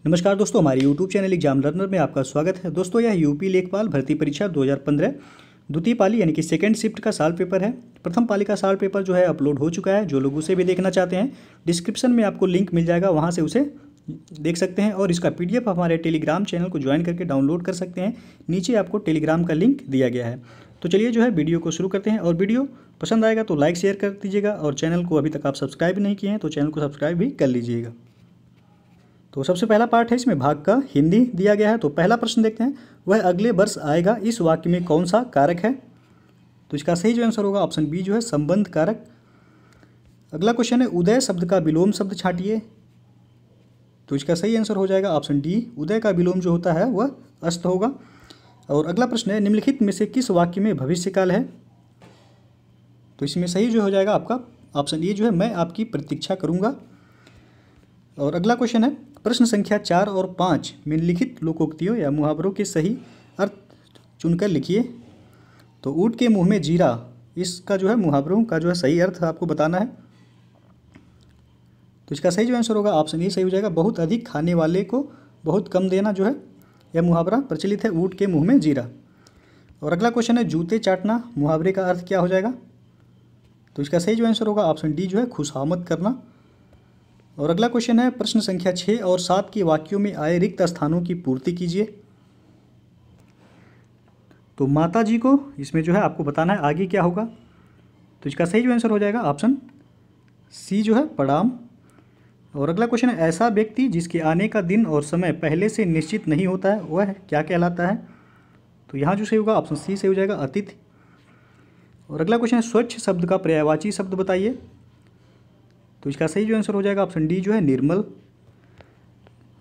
नमस्कार दोस्तों, हमारे YouTube चैनल एग्जाम लर्नर में आपका स्वागत है। दोस्तों, यह यूपी लेखपाल भर्ती परीक्षा 2015 द्वितीय पाली यानी कि सेकंड शिफ्ट का साल पेपर है। प्रथम पाली का साल पेपर जो है अपलोड हो चुका है। जो लोग उसे भी देखना चाहते हैं, डिस्क्रिप्शन में आपको लिंक मिल जाएगा, वहाँ से उसे देख सकते हैं और इसका PDF हमारे टेलीग्राम चैनल को ज्वाइन करके डाउनलोड कर सकते हैं। नीचे आपको टेलीग्राम का लिंक दिया गया है। तो चलिए जो है वीडियो को शुरू करते हैं और वीडियो पसंद आएगा तो लाइक शेयर कर दीजिएगा और चैनल को अभी तक आप सब्सक्राइब नहीं किए हैं तो चैनल को सब्सक्राइब भी कर लीजिएगा। तो सबसे पहला पार्ट है, इसमें भाग का हिंदी दिया गया है। तो पहला प्रश्न देखते हैं, वह अगले वर्ष आएगा, इस वाक्य में कौन सा कारक है? तो इसका सही जो आंसर होगा ऑप्शन बी जो है संबंध कारक। अगला क्वेश्चन है, उदय शब्द का विलोम शब्द छांटिए। तो इसका सही आंसर हो जाएगा ऑप्शन डी, उदय का विलोम जो होता है वह अस्त होगा। और अगला प्रश्न है, निम्नलिखित में से किस वाक्य में भविष्यकाल है? तो इसमें सही जो हो जाएगा आपका ऑप्शन ए जो है मैं आपकी प्रतीक्षा करूँगा। और अगला क्वेश्चन है, प्रश्न संख्या 4 और 5 में लिखित लोकोक्तियों या मुहावरों के सही अर्थ चुनकर लिखिए। तो ऊँट के मुंह में जीरा, इसका जो है मुहावरों का जो है सही अर्थ आपको बताना है। तो इसका सही जो आंसर होगा ऑप्शन ए सही हो जाएगा, बहुत अधिक खाने वाले को बहुत कम देना जो है यह मुहावरा प्रचलित है, ऊँट के मुँह में जीरा। और अगला क्वेश्चन है, जूते चाटना, मुहावरे का अर्थ क्या हो जाएगा? तो इसका सही जो आंसर होगा ऑप्शन डी जो है खुशामद करना। और अगला क्वेश्चन है, प्रश्न संख्या 6 और 7 के वाक्यों में आए रिक्त स्थानों की पूर्ति कीजिए। तो माता जी को इसमें जो है आपको बताना है आगे क्या होगा। तो इसका सही जो आंसर हो जाएगा ऑप्शन सी जो है प्रणाम। और अगला क्वेश्चन है, ऐसा व्यक्ति जिसके आने का दिन और समय पहले से निश्चित नहीं होता है वह क्या कहलाता है? तो यहाँ जो सही होगा ऑप्शन सी सही हो जाएगा अतिथि। और अगला क्वेश्चन है, स्वच्छ शब्द का पर्यायवाची शब्द बताइए। तो इसका सही जो आंसर हो जाएगा ऑप्शन डी जो है निर्मल।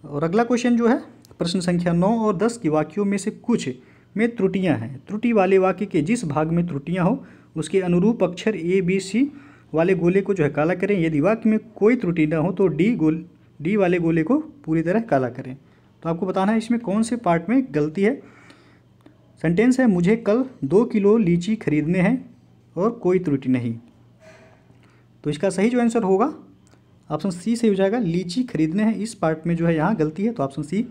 और अगला क्वेश्चन जो है, प्रश्न संख्या 9 और 10 के वाक्यों में से कुछ में त्रुटियां हैं। त्रुटि वाले वाक्य के जिस भाग में त्रुटियां हो उसके अनुरूप अक्षर ABC वाले गोले को जो है काला करें। यदि वाक्य में कोई त्रुटि न हो तो डी वाले गोले को पूरी तरह काला करें। तो आपको बताना है इसमें कौन से पार्ट में गलती है। सेंटेंस है, मुझे कल 2 किलो लीची खरीदने हैं और कोई त्रुटि नहीं। तो इसका सही जो आंसर होगा ऑप्शन सी सही हो जाएगा, लीची खरीदने हैं, इस पार्ट में जो है यहाँ गलती है, तो ऑप्शन सी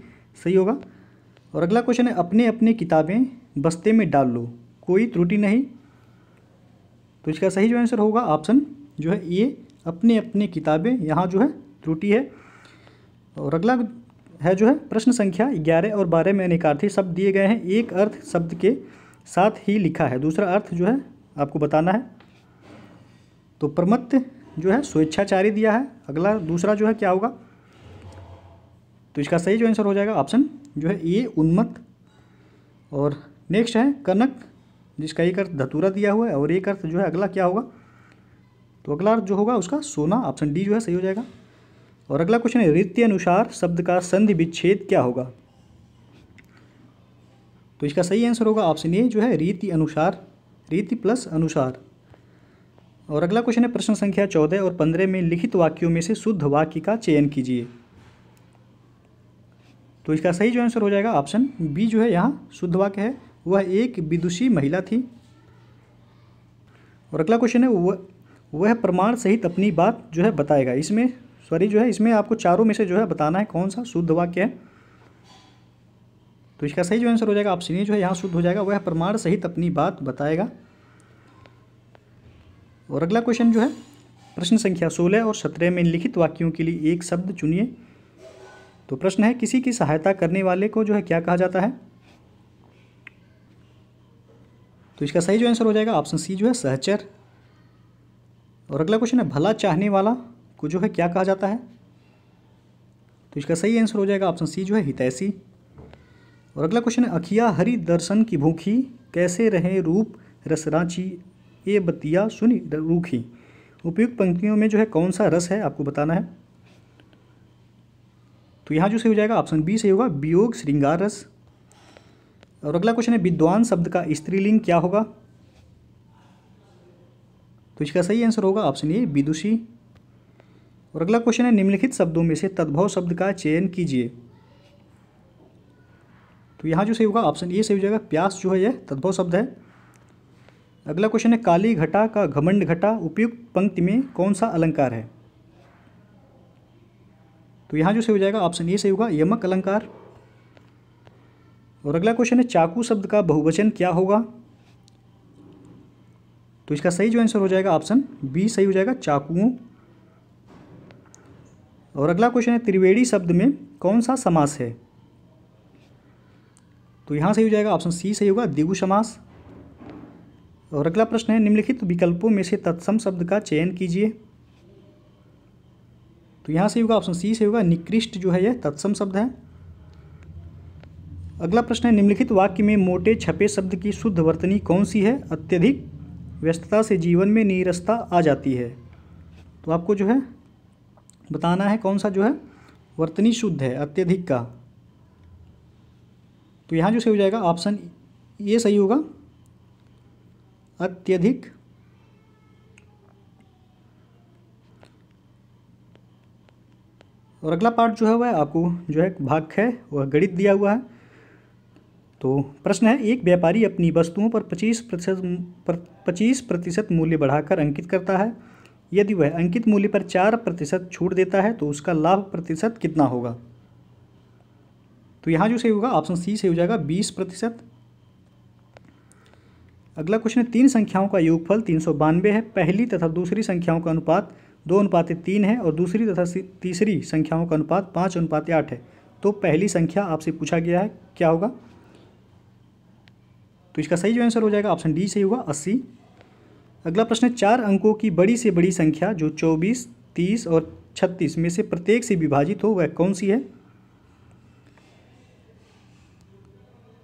सही होगा। और अगला क्वेश्चन है, अपने अपने किताबें बस्ते में डाल लो, कोई त्रुटि नहीं। तो इसका सही जो आंसर होगा ऑप्शन जो है ए, अपने अपने किताबें, यहाँ जो है त्रुटि है। और अगला है जो है, प्रश्न संख्या 11 और 12 में अनेकार्थी शब्द दिए गए हैं, एक अर्थ शब्द के साथ ही लिखा है, दूसरा अर्थ जो है आपको बताना है। तो प्रमत्त जो है स्वेच्छाचारी दिया है, अगला दूसरा जो है क्या होगा? तो इसका सही जो आंसर हो जाएगा ऑप्शन जो है ए उन्मत्त। और नेक्स्ट है कनक, जिसका एक अर्थ धतूरा दिया हुआ है और एक अर्थ जो है अगला क्या होगा? तो अगला अर्थ जो होगा उसका सोना, ऑप्शन डी जो है सही हो जाएगा। और अगला क्वेश्चन है, रीति अनुसार शब्द का संधि विच्छेद क्या होगा? तो इसका सही आंसर होगा ऑप्शन ए जो है रीति अनुसार, रीति प्लस अनुसार। और अगला क्वेश्चन है, प्रश्न संख्या 14 और 15 में लिखित वाक्यों में से शुद्ध वाक्य का चयन कीजिए। तो इसका सही जो आंसर हो जाएगा ऑप्शन बी जो है यहाँ शुद्ध वाक्य है, वह एक विदुषी महिला थी। और अगला क्वेश्चन है, वह प्रमाण सहित अपनी बात जो है बताएगा। इसमें आपको चारों में से जो है बताना है कौन सा शुद्ध वाक्य है। तो इसका सही जो आंसर हो जाएगा ऑप्शन ए जो है यहाँ शुद्ध हो जाएगा, वह प्रमाण सहित अपनी बात बताएगा। और अगला क्वेश्चन जो है, प्रश्न संख्या 16 और 17 में लिखित वाक्यों के लिए एक शब्द चुनिए। तो प्रश्न है, किसी की सहायता करने वाले को जो है क्या कहा जाता है? तो इसका सही जो आंसर हो जाएगा ऑप्शन सी जो है सहचर। और अगला क्वेश्चन है, भला चाहने वाला को जो है क्या कहा जाता है? तो इसका सही आंसर हो जाएगा ऑप्शन सी जो है हितैषी। और अगला क्वेश्चन है, अखिया हरि दर्शन की भूखी, कैसे रहे रूप रसराची, ये बतिया सुनी रूखी। उपयुक्त पंक्तियों में जो है कौन सा रस है आपको बताना है। तो यहाँ जो सही हो जाएगा ऑप्शन बी सही होगा, वियोग श्रृंगार रस। और अगला क्वेश्चन है, विद्वान शब्द का स्त्रीलिंग क्या होगा? तो इसका सही आंसर होगा ऑप्शन ए विदुषी। और अगला क्वेश्चन है, निम्नलिखित शब्दों में से तद्भव शब्द का चयन कीजिए। तो यहाँ जो सही होगा ऑप्शन ए सही हो जाएगा, प्यास जो है यह तद्भव शब्द है। अगला क्वेश्चन है, काली घटा का घमंड घटा, उपयुक्त पंक्ति में कौन सा अलंकार है? तो यहाँ जो सही हो जाएगा ऑप्शन ए सही होगा, यमक अलंकार। और अगला क्वेश्चन है चाकू शब्द का बहुवचन क्या होगा? तो इसका सही जो आंसर हो जाएगा ऑप्शन बी सही हो जाएगा, चाकुओं। और अगला क्वेश्चन है त्रिवेणी शब्द में कौन सा समास है? तो यहाँ सही हो जाएगा ऑप्शन सी सही होगा, द्विगु समास। और अगला प्रश्न है निम्नलिखित विकल्पों में से तत्सम शब्द का चयन कीजिए। तो यहाँ सही होगा ऑप्शन सी सही होगा, निकृष्ट जो है यह तत्सम शब्द है। अगला प्रश्न है निम्नलिखित वाक्य में मोटे छपे शब्द की शुद्ध वर्तनी कौन सी है? अत्यधिक व्यस्तता से जीवन में नीरसता आ जाती है। तो आपको जो है बताना है कौन सा जो है वर्तनी शुद्ध है अत्यधिक का। तो यहाँ जो सही हो जाएगा ऑप्शन ये सही होगा, अत्यधिक। और अगला पार्ट जो है वह आपको जो है भाग है वह गणित दिया हुआ है। तो प्रश्न है एक व्यापारी अपनी वस्तुओं पर 25% मूल्य बढ़ाकर अंकित करता है। यदि वह अंकित मूल्य पर 4% छूट देता है तो उसका लाभ प्रतिशत कितना होगा? तो यहाँ जो सही होगा ऑप्शन सी से हो जाएगा 20%। अगला क्वेश्चन है 3 संख्याओं का योगफल 392 है। पहली तथा दूसरी संख्याओं का अनुपात 2:3 है और दूसरी तथा तीसरी संख्याओं का अनुपात 5:8 है। तो पहली संख्या आपसे पूछा गया है क्या होगा? तो इसका सही जो आंसर हो जाएगा ऑप्शन डी सही होगा, 80। अगला प्रश्न है 4 अंकों की बड़ी से बड़ी संख्या जो 24, 30 और 36 में से प्रत्येक से विभाजित हो वह कौन सी है?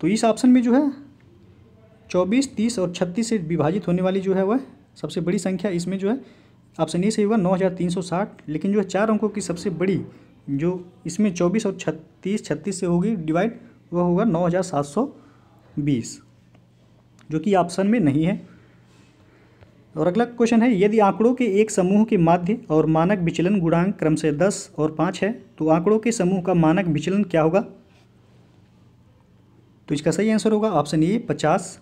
तो इस ऑप्शन में जो है 24, 30 और 36 से विभाजित होने वाली जो है वह सबसे बड़ी संख्या इसमें जो है ऑप्शन ए सही होगा 9360। लेकिन जो है 4 अंकों की सबसे बड़ी जो इसमें 24 और 36 से होगी डिवाइड वह होगा 9720, जो कि ऑप्शन में नहीं है। और अगला क्वेश्चन है यदि आंकड़ों के एक समूह के माध्य और मानक विचलन गुणांक क्रमशः 10 और 5 है तो आंकड़ों के समूह का मानक विचलन क्या होगा? तो इसका सही आंसर होगा ऑप्शन ए 50।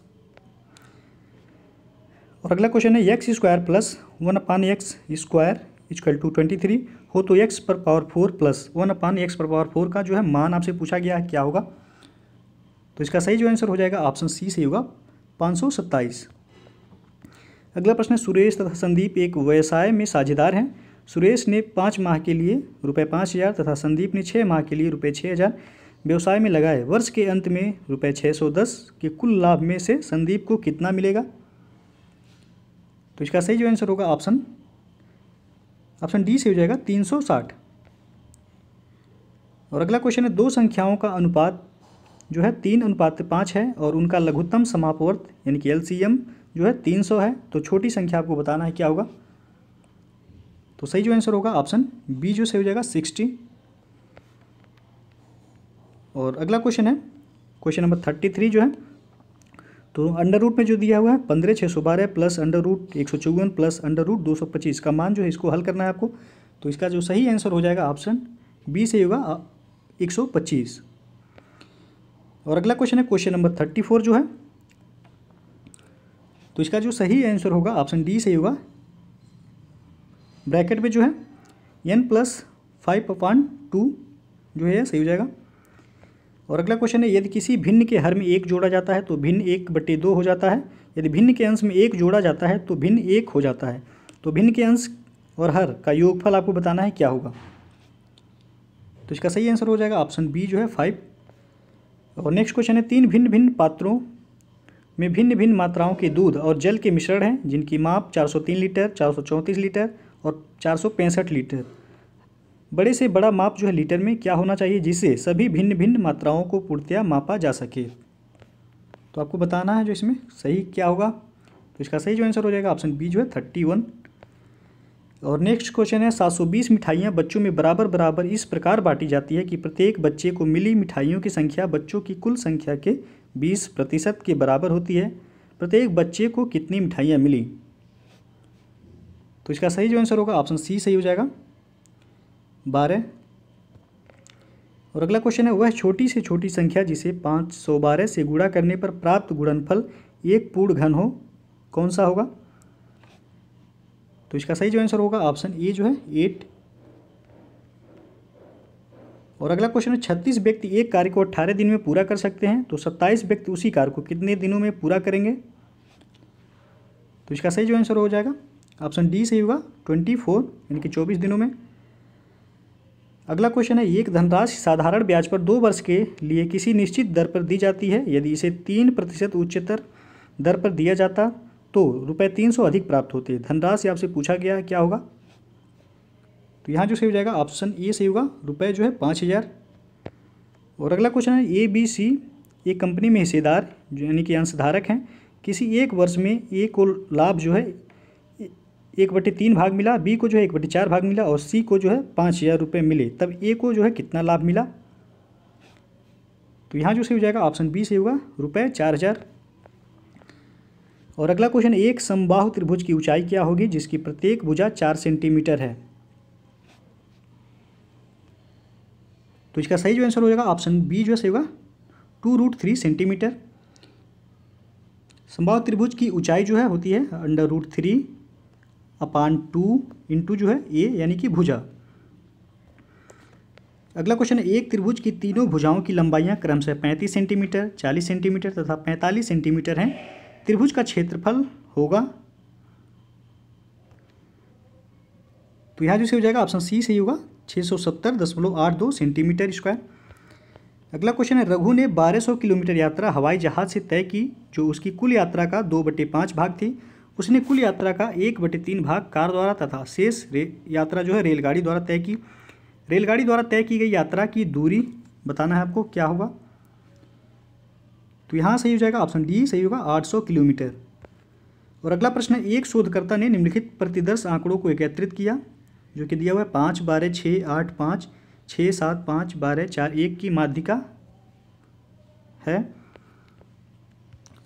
और अगला क्वेश्चन है x² + 1/x² = 23 हो तो x पर पावर 4 + 1/x पर पावर 4 का जो है मान आपसे पूछा गया है क्या होगा? तो इसका सही जो आंसर हो जाएगा ऑप्शन सी सही होगा, 527। अगला प्रश्न है सुरेश तथा संदीप एक व्यवसाय में साझेदार हैं। सुरेश ने 5 माह के लिए ₹5000 तथा संदीप ने 6 माह के लिए ₹6000 व्यवसाय में लगाए। वर्ष के अंत में ₹610 के कुल लाभ में से संदीप को कितना मिलेगा? तो इसका सही जो आंसर होगा ऑप्शन डी से हो जाएगा 360। और अगला क्वेश्चन है 2 संख्याओं का अनुपात जो है 3:5 है और उनका लघुत्तम समापवर्त यानी कि LCM जो है 300 है। तो छोटी संख्या आपको बताना है क्या होगा? तो सही जो आंसर होगा ऑप्शन बी जो सही हो जाएगा 60। और अगला क्वेश्चन है क्वेश्चन नंबर 33 जो है तो अंडर रूट में जो दिया हुआ है 15/612 plus under root 154 plus under root 225 का मान जो है इसको हल करना है आपको। तो इसका जो सही आंसर हो जाएगा ऑप्शन बी से होगा 125। और अगला क्वेश्चन है क्वेश्चन नंबर 34 जो है तो इसका जो सही आंसर होगा ऑप्शन डी सही होगा, ब्रैकेट में जो है n+5/2 जो है सही हो जाएगा। और अगला क्वेश्चन है यदि किसी भिन्न के हर में 1 जोड़ा जाता है तो भिन्न 1/2 हो जाता है। यदि भिन्न के अंश में 1 जोड़ा जाता है तो भिन्न 1 हो जाता है। तो भिन्न के अंश और हर का योगफल आपको बताना है क्या होगा? तो इसका सही आंसर हो जाएगा ऑप्शन बी जो है 5। और नेक्स्ट क्वेश्चन है 3 भिन्न भिन्न पात्रों में भिन्न भिन्न मात्राओं के दूध और जल के मिश्रण हैं जिनकी माप 403 लीटर, 434 लीटर और 465 लीटर। बड़े से बड़ा माप जो है लीटर में क्या होना चाहिए जिससे सभी भिन्न भिन्न मात्राओं को पूर्णतया मापा जा सके? तो आपको बताना है जो इसमें सही क्या होगा। तो इसका सही जो आंसर हो जाएगा ऑप्शन बी जो है 31। और नेक्स्ट क्वेश्चन है 720 मिठाइयाँ बच्चों में बराबर बराबर इस प्रकार बांटी जाती है कि प्रत्येक बच्चे को मिली मिठाइयों की संख्या बच्चों की कुल संख्या के 20% के बराबर होती है। प्रत्येक बच्चे को कितनी मिठाइयाँ मिली? तो इसका सही जो आंसर होगा ऑप्शन सी सही हो जाएगा, 12। और अगला क्वेश्चन है वह छोटी से छोटी संख्या जिसे 512 से गुणा करने पर प्राप्त गुणनफल 1 पूर्ण घन हो कौन सा होगा? तो इसका सही जो आंसर होगा ऑप्शन ए जो है 8। और अगला क्वेश्चन है 36 व्यक्ति एक कार्य को 18 दिन में पूरा कर सकते हैं, तो 27 व्यक्ति उसी कार्य को कितने दिनों में पूरा करेंगे? तो इसका सही जो आंसर हो जाएगा ऑप्शन डी सही होगा 24 यानी कि 24 दिनों में। अगला क्वेश्चन है एक धनराशि साधारण ब्याज पर 2 वर्ष के लिए किसी निश्चित दर पर दी जाती है, यदि इसे 3% उच्चतर दर पर दिया जाता तो ₹300 अधिक प्राप्त होते। धनराशि आपसे पूछा गया है क्या होगा? तो यहाँ जो सही हो जाएगा ऑप्शन ए सही होगा, रुपये जो है 5000। और अगला क्वेश्चन है ए बी सी एक कंपनी में हिस्सेदार जो यानी कि अंशधारक हैं, किसी एक वर्ष में ए को लाभ जो है 1/3 भाग मिला, बी को जो है 1/4 भाग मिला और सी को जो है 5000 रुपये मिले, तब ए को जो है कितना लाभ मिला? तो यहाँ जो सही हो जाएगा ऑप्शन बी सही होगा, ₹4000। और अगला क्वेश्चन एक समबाहु त्रिभुज की ऊंचाई क्या होगी जिसकी प्रत्येक भुजा 4 सेंटीमीटर है? तो इसका सही जो आंसर हो जाएगा ऑप्शन बी जो सही होगा 2√3 सेंटीमीटर। समबाहु त्रिभुज की ऊंचाई जो है होती है √3/2 इंटू जो है ए यानी कि भुजा। अगला क्वेश्चन है एक त्रिभुज की तीनों भुजाओं की लंबाइयां क्रमशः 35 सेंटीमीटर, 40 सेंटीमीटर तथा 45 सेंटीमीटर हैं। त्रिभुज का क्षेत्रफल होगा? तो यहाँ जो सही हो जाएगा ऑप्शन सी सही होगा 670.82 सेंटीमीटर स्क्वायर। अगला क्वेश्चन है रघु ने 1200 किलोमीटर यात्रा हवाई जहाज से तय की जो उसकी कुल यात्रा का 2/5 भाग थी। उसने कुल यात्रा का 1/3 भाग कार द्वारा तथा शेष यात्रा जो है रेलगाड़ी द्वारा तय की। रेलगाड़ी द्वारा तय की गई यात्रा की दूरी बताना है आपको, क्या होगा? तो यहाँ सही हो जाएगा ऑप्शन डी सही होगा 800 किलोमीटर। और अगला प्रश्न है एक शोधकर्ता ने निम्नलिखित प्रतिदर्श आंकड़ों को एकत्रित किया जो कि दिया हुआ है 5, 12, 6, 8, 5, 6, 7, 5, 12, 4, 1 की माध्यिका है।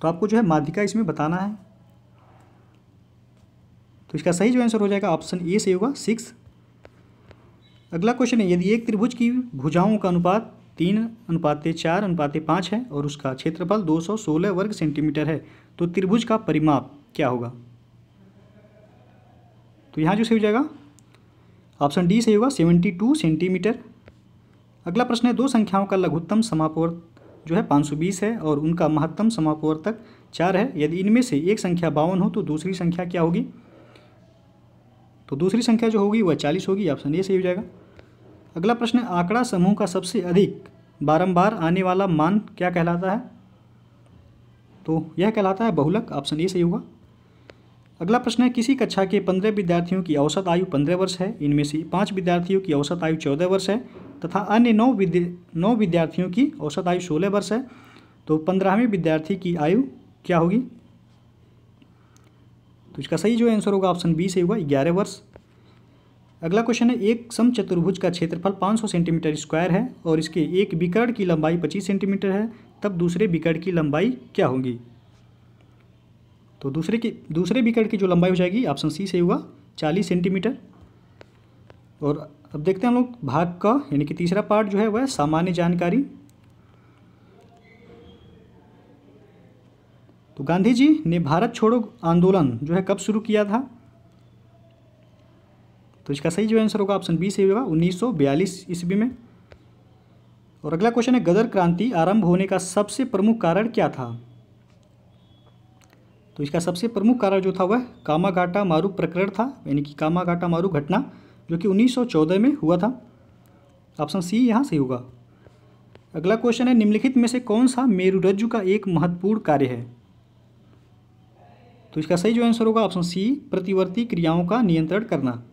तो आपको जो है माध्यिका इसमें बताना है। तो इसका सही जो आंसर हो जाएगा ऑप्शन ए सही होगा 6। अगला क्वेश्चन है यदि एक त्रिभुज की भुजाओं का अनुपात 3:4:5 है और उसका क्षेत्रफल 216 वर्ग सेंटीमीटर है तो त्रिभुज का परिमाप क्या होगा? तो यहाँ जो सही हो जाएगा ऑप्शन डी सही होगा 72 सेंटीमीटर। अगला प्रश्न है दो संख्याओं का लघुत्तम समापवर्त जो है 520 है और उनका महत्तम समापवर्तक 4 है। यदि इनमें से एक संख्या 52 हो तो दूसरी संख्या क्या होगी? तो दूसरी संख्या जो होगी वह 40 होगी, ऑप्शन ए सही हो जाएगा। अगला प्रश्न है आंकड़ा समूह का सबसे अधिक बारंबार आने वाला मान क्या कहलाता है? तो यह कहलाता है बहुलक, ऑप्शन ए सही होगा। अगला प्रश्न है किसी कक्षा के 15 विद्यार्थियों की औसत आयु 15 वर्ष है, इनमें से 5 विद्यार्थियों की औसत आयु 14 वर्ष है तथा अन्य 9 विद्यार्थियों की औसत आयु 16 वर्ष है, तो 15वें विद्यार्थी की आयु क्या होगी? तो इसका सही जो आंसर होगा ऑप्शन बी सही होगा 11 वर्ष। अगला क्वेश्चन है एक समचतुर्भुज का क्षेत्रफल 500 सेंटीमीटर स्क्वायर है और इसके एक विकर्ण की लंबाई 25 सेंटीमीटर है, तब दूसरे विकर्ण की लंबाई क्या होगी? तो दूसरे विकर्ण की जो लंबाई हो जाएगी ऑप्शन सी सही होगा 40 सेंटीमीटर। और अब देखते हैं हम लोग भाग का यानी कि तीसरा पार्ट जो है वह सामान्य जानकारी। तो गांधी जी ने भारत छोड़ो आंदोलन जो है कब शुरू किया था? तो इसका सही जो आंसर होगा ऑप्शन बी सही होगा 1942 ईस्वी में। और अगला क्वेश्चन है गदर क्रांति आरंभ होने का सबसे प्रमुख कारण क्या था? तो इसका सबसे प्रमुख कारण जो था वह कामागाटा मारू प्रकरण था, यानी कि कामागाटा मारू घटना जो कि 1914 में हुआ था, ऑप्शन सी यहाँ सही होगा। अगला क्वेश्चन है निम्नलिखित में से कौन सा मेरुरज्जु का एक महत्वपूर्ण कार्य है? तो इसका सही जो आंसर होगा ऑप्शन सी प्रतिवर्ती क्रियाओं का नियंत्रण करना।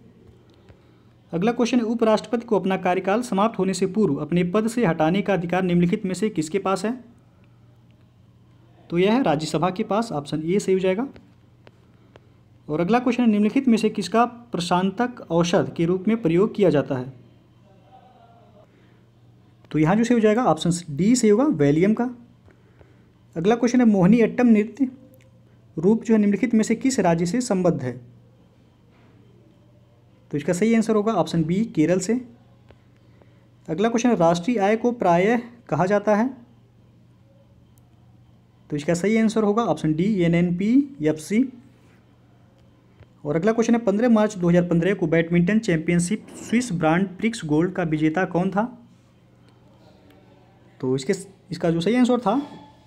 अगला क्वेश्चन है उपराष्ट्रपति को अपना कार्यकाल समाप्त होने से पूर्व अपने पद से हटाने का अधिकार निम्नलिखित में से किसके पास है? तो यह है राज्यसभा के पास, ऑप्शन ए सही हो जाएगा। और अगला क्वेश्चन है निम्नलिखित में से किसका प्रशांतक औषध के रूप में प्रयोग किया जाता है? तो यहाँ जो सही हो जाएगा ऑप्शन डी सही होगा वैलियम का। अगला क्वेश्चन है मोहिनी अट्टम नृत्य रूप जो है निम्नलिखित में से किस राज्य से संबद्ध है? तो इसका सही आंसर होगा ऑप्शन बी केरल से। अगला क्वेश्चन है राष्ट्रीय आय को प्रायः कहा जाता है? तो इसका सही आंसर होगा ऑप्शन डी NNPFC। और अगला क्वेश्चन है 15 मार्च 2015 को badminton championship Swiss grand prix gold का विजेता कौन था? तो इसका जो सही आंसर था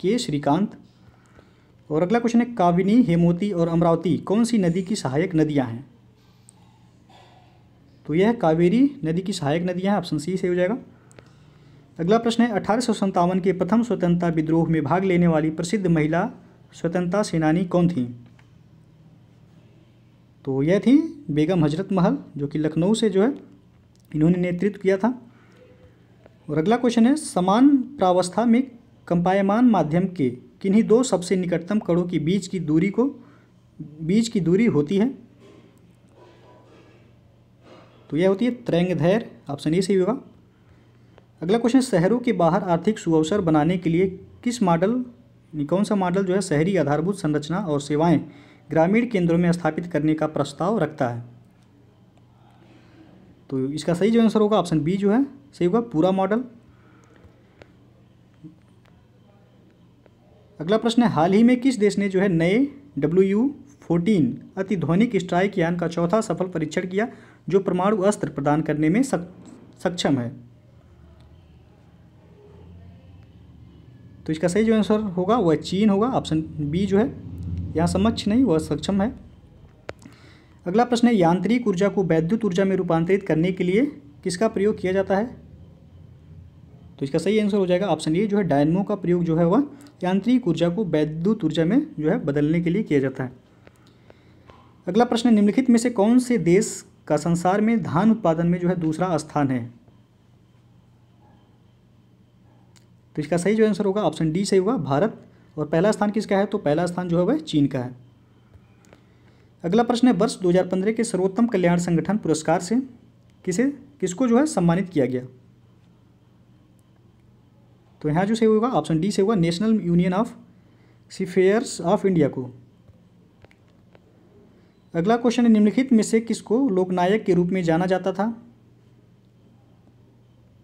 के श्रीकांत। और अगला क्वेश्चन है, काबिनी, हेमवती और अमरावती कौन सी नदी की सहायक नदियां हैं? तो यह कावेरी नदी की सहायक नदियां हैं, ऑप्शन सी सही हो जाएगा। अगला प्रश्न है, 1857 के प्रथम स्वतंत्रता विद्रोह में भाग लेने वाली प्रसिद्ध महिला स्वतंत्रता सेनानी कौन थी? तो यह थी बेगम हजरत महल, जो कि लखनऊ से जो है इन्होंने नेतृत्व किया था। और अगला क्वेश्चन है, समान प्रावस्था में कंपायमान माध्यम के किन्हीं दो सबसे निकटतम कणों की बीच की दूरी होती है? तो यह होती है तरंगदैर्घ्य, ऑप्शन ए सही होगा। अगला क्वेश्चन, शहरों के बाहर आर्थिक सुअवसर बनाने के लिए कौन सा मॉडल जो है शहरी आधारभूत संरचना और सेवाएं ग्रामीण केंद्रों में स्थापित करने का प्रस्ताव रखता है? तो इसका सही जो आंसर होगा ऑप्शन बी जो है सही होगा, पूरा मॉडल। अगला प्रश्न है, हाल ही में किस देश ने जो है नए WU-14 अतिध्वनिक स्ट्राइक यान का चौथा सफल परीक्षण किया जो परमाणु अस्त्र प्रदान करने में सक्षम है? तो इसका सही जो आंसर होगा वह चीन होगा, ऑप्शन बी जो है यहाँ समक्ष नहीं, वह सक्षम है। अगला प्रश्न है, यांत्रिक ऊर्जा को वैद्युत ऊर्जा में रूपांतरित करने के लिए किसका प्रयोग किया जाता है? तो इसका सही आंसर हो जाएगा ऑप्शन ए जो है डायनमो का प्रयोग जो है वह यांत्रिक ऊर्जा को वैद्युत ऊर्जा में जो है बदलने के लिए किया जाता है। अगला प्रश्न, निम्नलिखित में से कौन से देश का संसार में धान उत्पादन में जो है दूसरा स्थान है? तो इसका सही जो आंसर होगा ऑप्शन डी सही होगा, भारत। और पहला स्थान किसका है? तो पहला स्थान जो है वह चीन का है। अगला प्रश्न है, वर्ष 2015 के सर्वोत्तम कल्याण संगठन पुरस्कार से किसको जो है सम्मानित किया गया? तो यहाँ जो सही होगा ऑप्शन डी से होगा, national union of seafarers of India को। अगला क्वेश्चन है, निम्नलिखित में से किसको लोकनायक के रूप में जाना जाता था?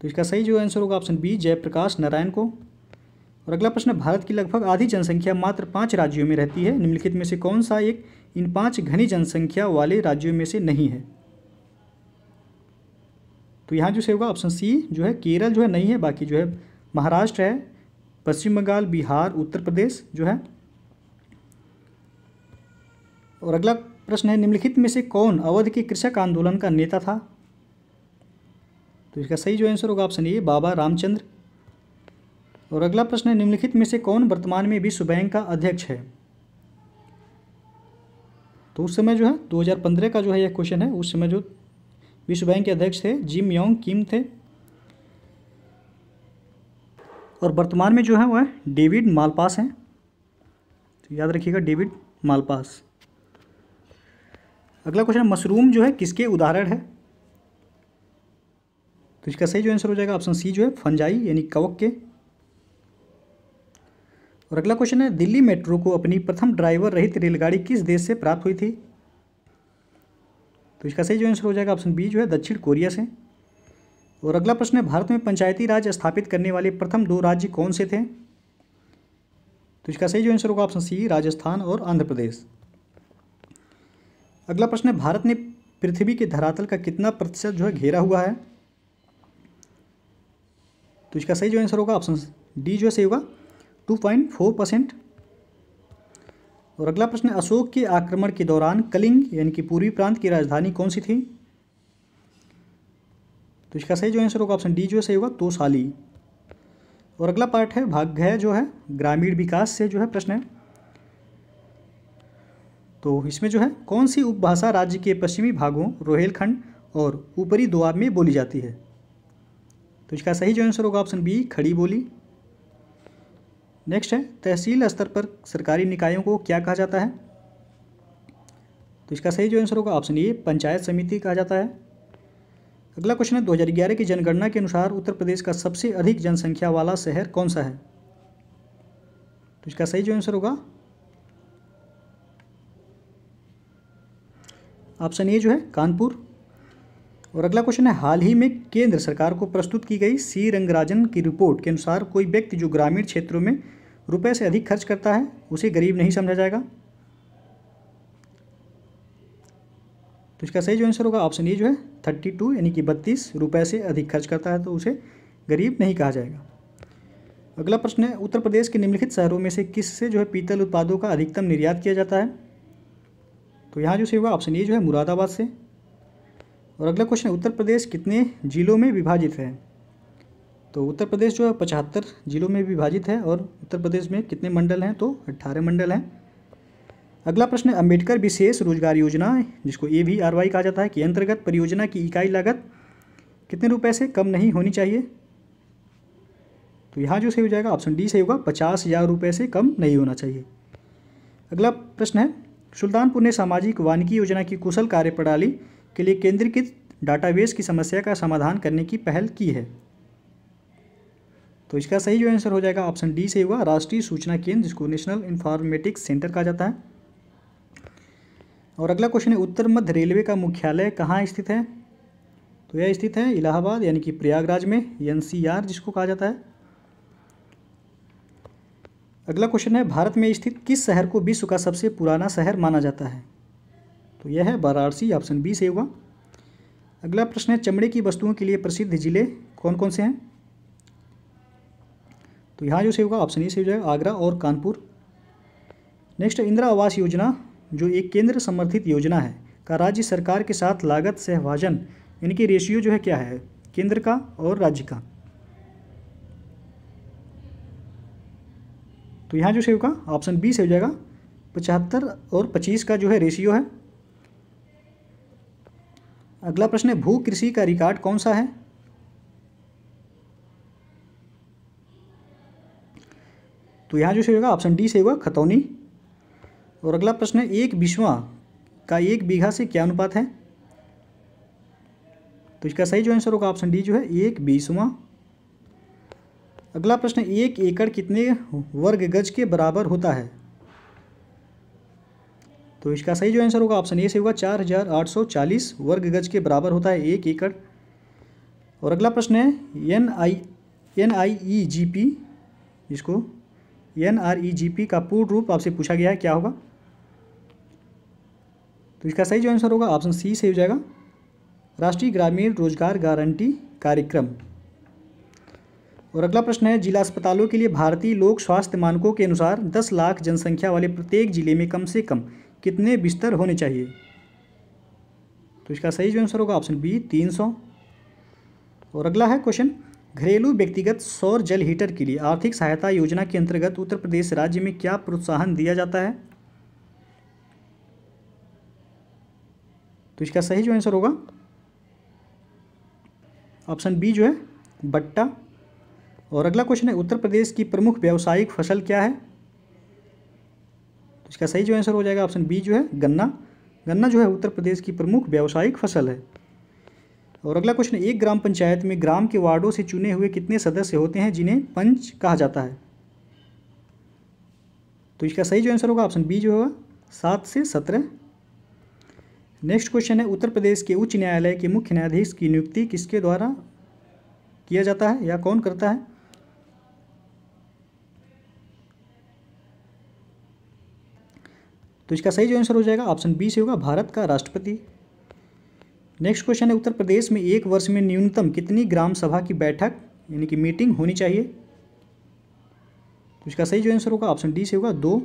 तो इसका सही जो आंसर होगा ऑप्शन बी, जयप्रकाश नारायण को। और अगला प्रश्न, भारत की लगभग आधी जनसंख्या मात्र 5 राज्यों में रहती है, निम्नलिखित में से कौन सा एक इन 5 घनी जनसंख्या वाले राज्यों में से नहीं है? तो यहाँ जो सही होगा ऑप्शन सी जो है, केरल जो है नहीं है, बाकी जो है महाराष्ट्र है, पश्चिम बंगाल, बिहार, उत्तर प्रदेश जो है। और अगला प्रश्न है, निम्नलिखित में से कौन अवध के कृषक आंदोलन का नेता था? तो इसका सही जो आंसर होगा ऑप्शन ए, बाबा रामचंद्र। और अगला प्रश्न है, निम्नलिखित में से कौन वर्तमान में विश्व बैंक का अध्यक्ष है? तो उस समय जो है 2015 का जो है यह क्वेश्चन है, उस समय जो विश्व बैंक के अध्यक्ष थे जिम योंग किम थे। और वर्तमान में जो है वह डेविड मालपास हैं, तो याद रखिएगा डेविड मालपास। अगला क्वेश्चन, मशरूम जो है किसके उदाहरण है? तो इसका सही जो आंसर हो जाएगा ऑप्शन सी जो है फंजाई यानी कवक के। और अगला क्वेश्चन है, दिल्ली मेट्रो को अपनी प्रथम ड्राइवर रहित रेलगाड़ी किस देश से प्राप्त हुई थी? तो इसका सही जो आंसर हो जाएगा ऑप्शन बी जो है दक्षिण कोरिया से। और अगला प्रश्न है, भारत में पंचायती राज स्थापित करने वाले प्रथम 2 राज्य कौन से थे? तो इसका सही जो आंसर होगा ऑप्शन सी, राजस्थान और आंध्र प्रदेश। अगला प्रश्न है, भारत ने पृथ्वी के धरातल का कितना प्रतिशत जो है घेरा हुआ है? तो इसका सही जो आंसर होगा ऑप्शन डी जो है सही होगा 2.4%। और अगला प्रश्न है, अशोक के आक्रमण के दौरान कलिंग यानी कि पूर्वी प्रांत की राजधानी कौन सी थी? तो इसका सही जो आंसर होगा ऑप्शन डी जो है सही होगा तोसाली। और अगला पार्ट है भाग है जो है ग्रामीण विकास से जो है प्रश्न है। तो इसमें जो है कौन सी उपभाषा राज्य के पश्चिमी भागों रोहेलखंड और ऊपरी दोआब में बोली जाती है? तो इसका सही जो आंसर होगा ऑप्शन बी, खड़ी बोली। नेक्स्ट है, तहसील स्तर पर सरकारी निकायों को क्या कहा जाता है? तो इसका सही जो आंसर होगा ऑप्शन ए, पंचायत समिति कहा जाता है। अगला क्वेश्चन है, 2011 की जनगणना के अनुसार उत्तर प्रदेश का सबसे अधिक जनसंख्या वाला शहर कौन सा है? तो इसका सही जो आंसर होगा ऑप्शन ए जो है कानपुर। और अगला क्वेश्चन है, हाल ही में केंद्र सरकार को प्रस्तुत की गई सी रंगराजन की रिपोर्ट के अनुसार कोई व्यक्ति जो ग्रामीण क्षेत्रों में रुपए से अधिक खर्च करता है उसे गरीब नहीं समझा जाएगा? तो इसका सही जो आंसर होगा ऑप्शन ए जो है 32 यानी कि 32 रुपए से अधिक खर्च करता है तो उसे गरीब नहीं कहा जाएगा। अगला प्रश्न है, उत्तर प्रदेश के निम्नलिखित शहरों में से किस से जो है पीतल उत्पादों का अधिकतम निर्यात किया जाता है? तो यहाँ जो सही होगा ऑप्शन ए जो है मुरादाबाद से। और अगला क्वेश्चन है, उत्तर प्रदेश कितने जिलों में विभाजित है? तो उत्तर प्रदेश जो है 75 जिलों में विभाजित है। और उत्तर प्रदेश में कितने मंडल हैं? तो 18 मंडल हैं। अगला प्रश्न है, अम्बेडकर विशेष रोजगार योजना जिसको AVRY कहा जाता है के अंतर्गत परियोजना की इकाई लागत कितने रुपए से कम नहीं होनी चाहिए? तो यहाँ जो सही हो जाएगा ऑप्शन डी सही होगा, 50,000 रुपये से कम नहीं होना चाहिए। अगला प्रश्न है, सुल्तानपुर ने सामाजिक वानिकी योजना की कुशल कार्यप्रणाली के लिए केंद्रीकृत डाटाबेस की समस्या का समाधान करने की पहल की है। तो इसका सही जो आंसर हो जाएगा ऑप्शन डी से होगा, राष्ट्रीय सूचना केंद्र जिसको नेशनल इंफॉर्मेटिक्स सेंटर कहा जाता है। और अगला क्वेश्चन है, उत्तर मध्य रेलवे का मुख्यालय कहाँ स्थित है? तो यह स्थित है इलाहाबाद यानी कि प्रयागराज में, NCR जिसको कहा जाता है। अगला क्वेश्चन है, भारत में स्थित किस शहर को विश्व का सबसे पुराना शहर माना जाता है? तो यह है वाराणसी, ऑप्शन बी से होगा। अगला प्रश्न है, चमड़े की वस्तुओं के लिए प्रसिद्ध जिले कौन कौन से हैं? तो यहाँ जो सही होगा ऑप्शन ए से हो जाएगा, आगरा और कानपुर। नेक्स्ट, इंदिरा आवास योजना जो एक केंद्र समर्थित योजना है का राज्य सरकार के साथ लागत सहभाजन यानी कि रेशियो जो है क्या है केंद्र का और राज्य का? तो यहाँ जो सही होगा ऑप्शन बी से हो जाएगा, 75 और 25 का जो है रेशियो है। अगला प्रश्न है, भू कृषि का रिकॉर्ड कौन सा है? तो यहाँ जो सही होगा ऑप्शन डी से होगा, खतौनी। और अगला प्रश्न है, एक बिस्वा का 1 बीघा से क्या अनुपात है? तो इसका सही जो आंसर होगा ऑप्शन डी जो है 1/20। अगला प्रश्न, 1 एकड़ कितने वर्ग गज के बराबर होता है? तो इसका सही जो आंसर होगा ऑप्शन ए से होगा, 4840 वर्ग गज के बराबर होता है 1 एकड़। और अगला प्रश्न है, NIEGP जिसको NREGP का पूर्ण रूप आपसे पूछा गया है, क्या होगा? तो इसका सही जो आंसर होगा ऑप्शन सी से हो जाएगा, राष्ट्रीय ग्रामीण रोजगार गारंटी कार्यक्रम। और अगला प्रश्न है, जिला अस्पतालों के लिए भारतीय लोक स्वास्थ्य मानकों के अनुसार 10 लाख जनसंख्या वाले प्रत्येक जिले में कम से कम कितने बिस्तर होने चाहिए? तो इसका सही जो आंसर होगा ऑप्शन बी 300। और अगला है क्वेश्चन, घरेलू व्यक्तिगत सौर जल हीटर के लिए आर्थिक सहायता योजना के अंतर्गत उत्तर प्रदेश राज्य में क्या प्रोत्साहन दिया जाता है? तो इसका सही जो आंसर होगा ऑप्शन बी जो है बट्टा। और अगला क्वेश्चन है, उत्तर प्रदेश की प्रमुख व्यावसायिक फसल क्या है? तो इसका सही जो आंसर हो जाएगा ऑप्शन बी जो है गन्ना। गन्ना जो है उत्तर प्रदेश की प्रमुख व्यावसायिक फसल है। और अगला क्वेश्चन, एक ग्राम पंचायत में ग्राम के वार्डों से चुने हुए कितने सदस्य होते हैं जिन्हें पंच कहा जाता है? तो इसका सही जो आंसर होगा ऑप्शन बी जो होगा 7 से 17। नेक्स्ट क्वेश्चन है, उत्तर प्रदेश के उच्च न्यायालय के मुख्य न्यायाधीश की नियुक्ति किसके द्वारा किया जाता है या कौन करता है? तो इसका सही जो आंसर हो जाएगा ऑप्शन बी से होगा, भारत का राष्ट्रपति। नेक्स्ट क्वेश्चन है, उत्तर प्रदेश में एक वर्ष में न्यूनतम कितनी ग्राम सभा की बैठक यानी कि मीटिंग होनी चाहिए? तो इसका सही जो आंसर होगा ऑप्शन डी से होगा 2।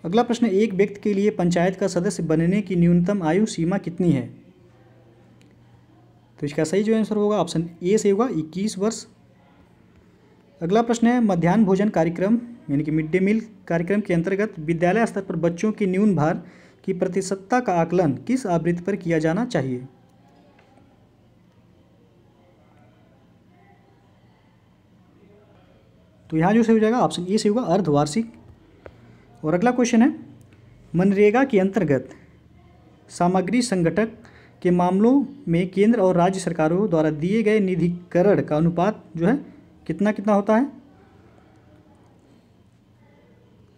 अगला प्रश्न, एक व्यक्ति के लिए पंचायत का सदस्य बनने की न्यूनतम आयु सीमा कितनी है? तो इसका सही जो आंसर होगा ऑप्शन ए से होगा 21 वर्ष। अगला प्रश्न है, मध्याह्न भोजन कार्यक्रम यानी कि मिड डे मील कार्यक्रम के अंतर्गत विद्यालय स्तर पर बच्चों के न्यून भार की प्रतिशतता का आकलन किस आवृत्ति पर किया जाना चाहिए? तो यहाँ जो सही हो जाएगा ऑप्शन ए से होगा अर्धवार्षिक। और अगला क्वेश्चन है, मनरेगा के अंतर्गत सामग्री संगठक के मामलों में केंद्र और राज्य सरकारों द्वारा दिए गए निधिकरण का अनुपात जो है कितना कितना होता है?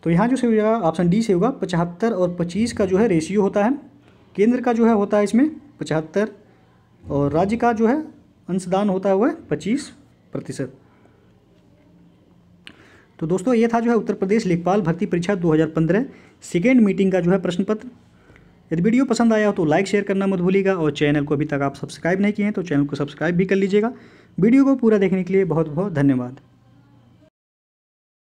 तो यहाँ जो सही हो जाएगा ऑप्शन डी से होगा 75 और 25 का जो है रेशियो होता है। केंद्र का जो है होता है इसमें 75 और राज्य का जो है अंशदान होता है वह 25%। तो दोस्तों ये था जो है उत्तर प्रदेश लेखपाल भर्ती परीक्षा 2015 सेकेंड मीटिंग का जो है प्रश्न पत्र। यदि वीडियो पसंद आया हो तो लाइक शेयर करना मत भूलिएगा और चैनल को अभी तक आप सब्सक्राइब नहीं किए हैं तो चैनल को सब्सक्राइब भी कर लीजिएगा। वीडियो को पूरा देखने के लिए बहुत बहुत धन्यवाद।